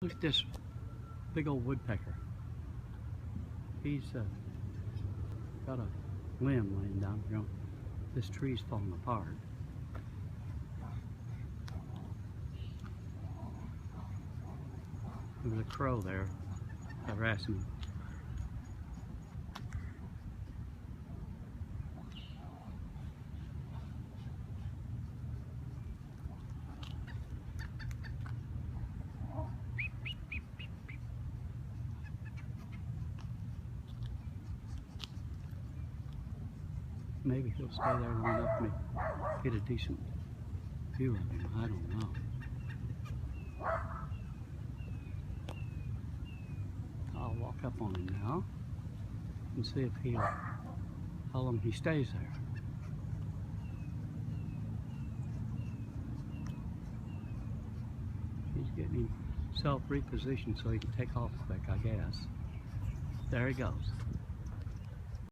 Look at this big old woodpecker. He's got a limb laying down here. This tree's falling apart. There's a crow there harassing him. Maybe he'll stay there long enough to get a decent view of him. I don't know. I'll walk up on him now and see if how long he stays there. He's getting himself repositioned so he can take off quick, I guess. There he goes.